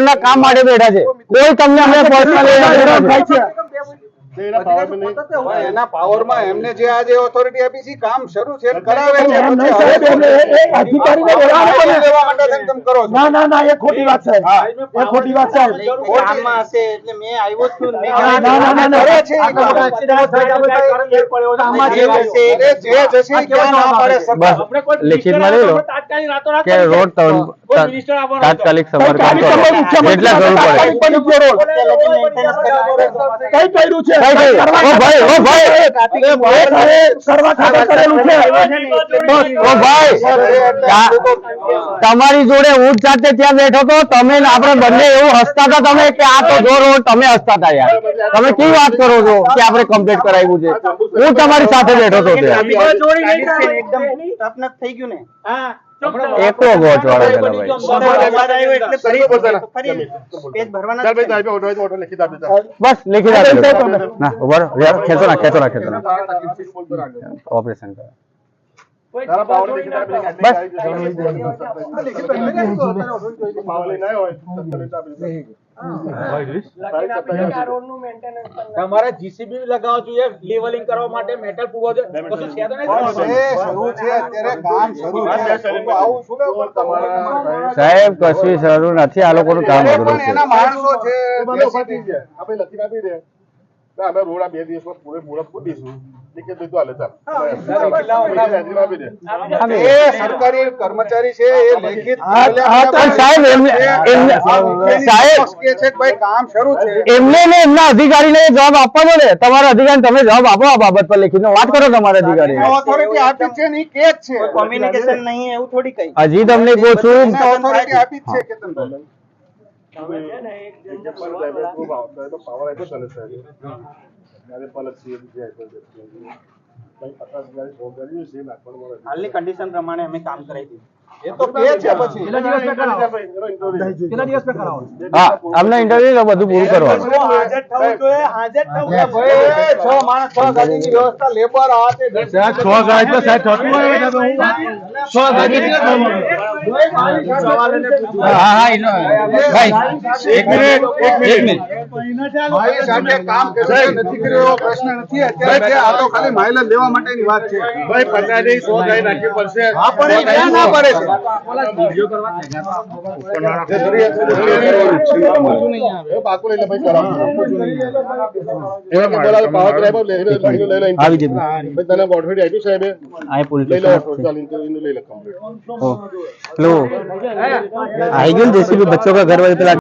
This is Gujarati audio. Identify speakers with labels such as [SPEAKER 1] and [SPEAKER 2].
[SPEAKER 1] રોડ ના કામ માટે બેઠા છે, કોઈ તમને અમે પર્સનલી
[SPEAKER 2] એના પાવરમાં એમને જે આજે ઓથોરિટી આપી છે કામ શરૂ છે કરાવે છે,
[SPEAKER 3] અધિકારીને
[SPEAKER 2] લેવા માટે તમે કરો છો.
[SPEAKER 3] ના એ ખોટી વાત છે, એ ખોટી વાત છે.
[SPEAKER 4] કામમાં હશે એટલે મેં આવ્યો જ છું.
[SPEAKER 3] ના
[SPEAKER 2] કરે છે એ કામ.
[SPEAKER 4] કામમાં જે હશે
[SPEAKER 2] જે જશે એ ક્યાં ના પાડે સરકાર.
[SPEAKER 1] લેખિતમાં લઈ લો કે રોડ તાત્કાલિક સમારકામ કરો જેટલા જરૂર પડે.
[SPEAKER 3] કઈ કર્યું છે?
[SPEAKER 1] ઓ ભાઈ તમારી જોડે હું જ જાતે ત્યાં બેઠો તો, તમે આપણે બંને એવું હસતા હતા તમે કે આ તો જો રોડ, તમે હસતા હતા યાર. તમે કેવી વાત કરો છો કે આપણે કમ્પ્લીટ કરાવ્યું છે? હું તમારી સાથે બેઠો હતો ત્યાં.
[SPEAKER 4] એકદમ ટફનફ થઈ ગયું ને.
[SPEAKER 1] એકલો ગોચ વાળો છે ભાઈ. બસ લેખિત આપી દો. ના ઉભા રહો યાર, ખેંચો ના ઓપરેશન કરો.
[SPEAKER 5] તમારે જીસીબી લગાવવું જોઈએ, લેવલિંગ કરવા માટે મેટલ પૂરવો જોઈએ. કશું છે તો નહીં.
[SPEAKER 2] શરૂ છે અત્યારે કામ શરૂ છે. આવું શું
[SPEAKER 1] સાહેબ કશું શરૂ નથી, આ લોકોનું કામ અઘરું છે.
[SPEAKER 2] એના માણસો છે
[SPEAKER 6] આપણે લખી આપી દે અમે રોડ આ 2 દિવસમાં પૂરેપૂરા પૂરીશું.
[SPEAKER 2] સરકારી કર્મચારી છે એ લેખિત કામ શરૂ છે,
[SPEAKER 1] એમને ને એમના અધિકારીને જવાબ આપવાનો ને. તમારા અધિકારી તમે જવાબ આપો આ બાબત પર લેખિત વાત કરો તમારા અધિકારી.
[SPEAKER 2] ઓથોરિટી આપી છે ને કે છે
[SPEAKER 4] કોમ્યુનિકેશન નહીં એવું થોડી કઈ.
[SPEAKER 1] હજી તમને કહું છું
[SPEAKER 2] ઓથોરિટી આપી છે કે તમને
[SPEAKER 4] હાલની કન્ડિશન પ્રમાણે અમે કામ કરાવી દીધું.
[SPEAKER 2] એ તો કે છે પછી
[SPEAKER 1] હા અમને ઇન્ટરવ્યુ બધું પૂરું કરવાનું.
[SPEAKER 2] મારી સાથે કામ કર્યું નથી કર્યો પ્રશ્ન નથી. અત્યારે આ તો ખાલી માઇલેજ લેવા માટેની વાત છે.
[SPEAKER 6] ભાઈ 50 ની 100 ગાય નાખવી પડશે.
[SPEAKER 2] હા પણ એ ક્યાં ના પડે છે?
[SPEAKER 1] आई गई जेसीबी बच्चों का घर वाले